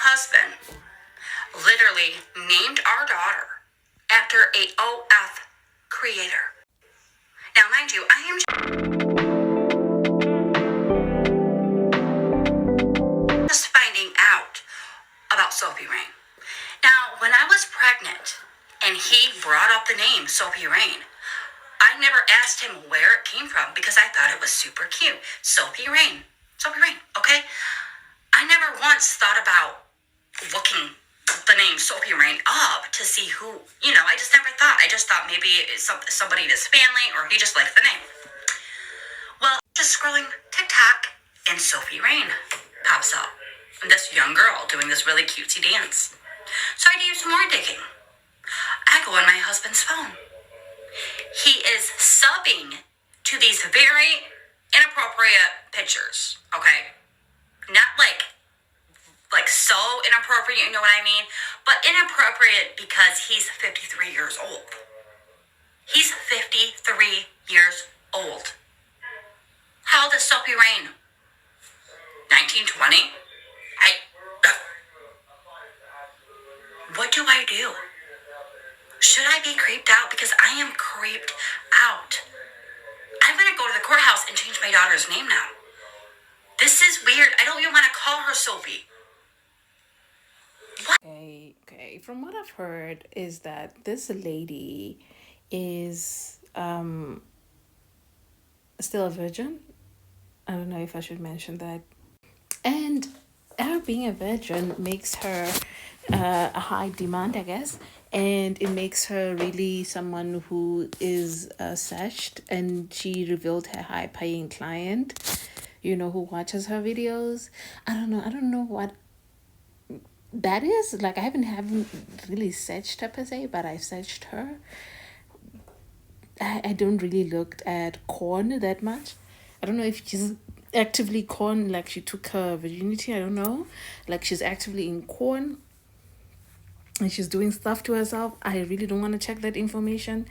husband literally named our daughter after a OF creator. Now, mind you, I am just finding out about Sophie Rain. Now, when I was pregnant and he brought up the name Sophie Rain, I never asked him where it came from because I thought it was super cute. Sophie Rain. Sophie Rain, okay? I never once thought about looking the name Sophie Rain up to see who, I just never thought. I just thought maybe it's somebody in his family or he just liked the name. Well, just scrolling TikTok and Sophie Rain pops up. And this young girl doing this really cutesy dance. So I do some more digging. I go on my husband's phone. He is subbing to these very inappropriate pictures, okay? Not like so inappropriate, you know what I mean? But inappropriate because he's 53 years old. He's 53 years old. How old is Sophie Rain? 1920? What do I do? Should I be creeped out? Because I am creeped out. I'm going to go to the courthouse and change my daughter's name now. This is weird. I don't even want to call her Sophie. What? Okay. From what I've heard is that this lady is still a virgin. I don't know if I should mention that. And her being a virgin makes her a high demand, I guess. And it makes her really someone who is searched. And she revealed her high-paying client, who watches her videos. I don't know what that is. Like, I haven't really searched her per se, but I searched her. I don't really look at corn that much. I don't know if she's actively corn, like she took her virginity. I don't know. Like, she's actively in corn and she's doing stuff to herself. I really don't want to check that information.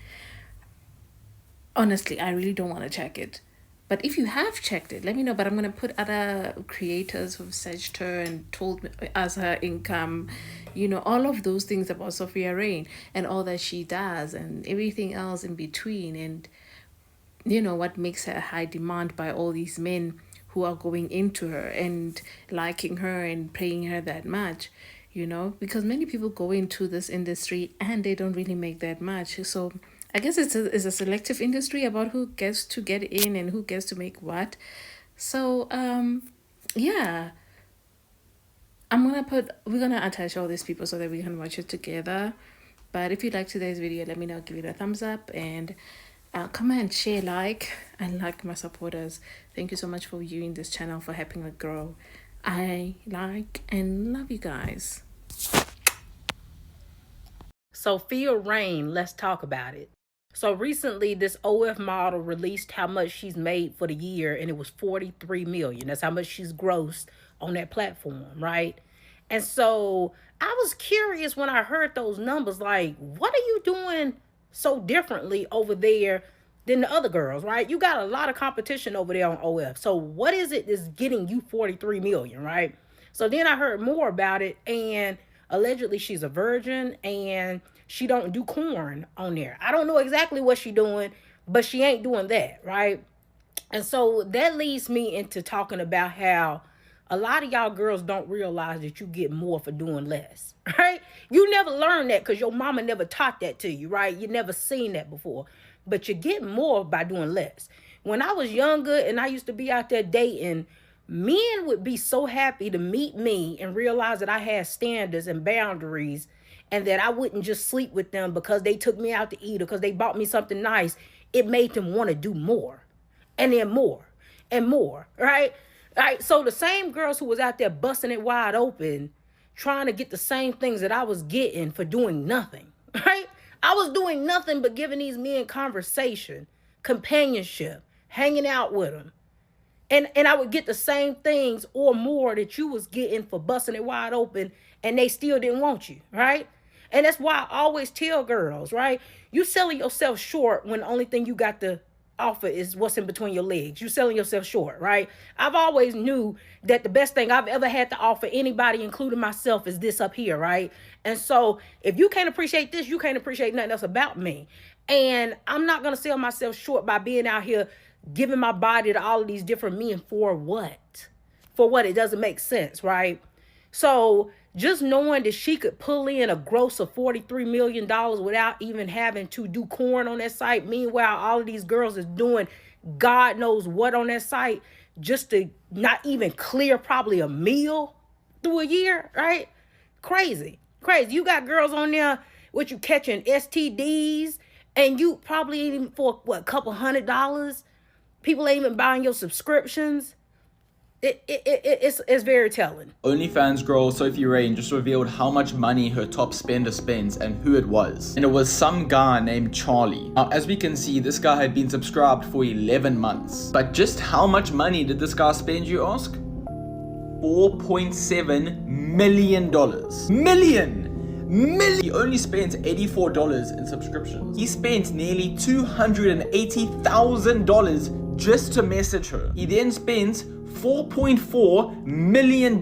Honestly, I really don't want to check it. But if you have checked it, let me know. But I'm going to put other creators who've searched her and told us her income, all of those things about Sophie Rain and all that she does and everything else in between. And, what makes her high demand by all these men who are going into her and liking her and paying her that much, because many people go into this industry and they don't really make that much. So I guess it's a selective industry about who gets to get in and who gets to make what. So, yeah. We're gonna attach all these people so that we can watch it together. But if you like today's video, let me know, give it a thumbs up and comment, share, and like my supporters. Thank you so much for viewing this channel, for helping it grow. I like and love you guys. Sophie Rain, let's talk about it. So recently, this OF model released how much she's made for the year, and it was $43 million. That's how much she's grossed on that platform, right? And so I was curious when I heard those numbers, like, what are you doing so differently over there than the other girls, right? You got a lot of competition over there on OF. So what is it that's getting you $43 million, right? So then I heard more about it, and allegedly she's a virgin and she don't do corn on there. I don't know exactly what she doing, but she ain't doing that, right? And so that leads me into talking about how a lot of y'all girls don't realize that you get more for doing less, right? You never learned that because your mama never taught that to you, right? You never seen that before. But you get more by doing less. When I was younger and I used to be out there dating, men would be so happy to meet me and realize that I had standards and boundaries and that I wouldn't just sleep with them because they took me out to eat or because they bought me something nice. It made them want to do more and then more and more, right? Right. So the same girls who was out there busting it wide open, trying to get the same things that I was getting for doing nothing, right? I was doing nothing but giving these men conversation, companionship, hanging out with them. And I would get the same things or more that you was getting for busting it wide open, and they still didn't want you, right? And that's why I always tell girls, right? You selling yourself short when the only thing you got to offer is what's in between your legs. You're selling yourself short, right? I've always knew that the best thing I've ever had to offer anybody, including myself, is this up here, right? And so if you can't appreciate this, you can't appreciate nothing else about me. And I'm not going to sell myself short by being out here giving my body to all of these different men for what? For what? It doesn't make sense, right? So just knowing that she could pull in a gross of $43 million without even having to do corn on that site. Meanwhile, all of these girls is doing God knows what on that site just to not even clear probably a meal through a year, right? Crazy. You got girls on there with you catching STDs and you probably ain't even for what, a couple $100. People ain't even buying your subscriptions. It's very telling. OnlyFans girl Sophie Rain just revealed how much money her top spender spends and who it was. And it was some guy named Charlie. Now, as we can see, this guy had been subscribed for 11 months. But just how much money did this guy spend, you ask? $4.7 million. He only spent $84 in subscriptions. He spent nearly $280,000 just to message her. He then spent $4.4 million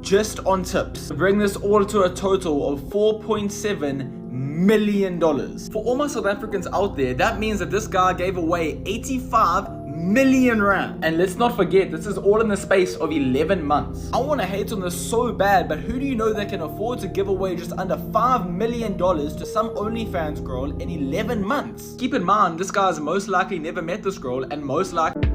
just on tips. To bring this all to a total of $4.7 million. For all my South Africans out there, that means that this guy gave away 85 million rand. And let's not forget, this is all in the space of 11 months. I want to hate on this so bad, but who do you know that can afford to give away just under $5 million to some OnlyFans girl in 11 months? Keep in mind, this guy's most likely never met this girl and most likely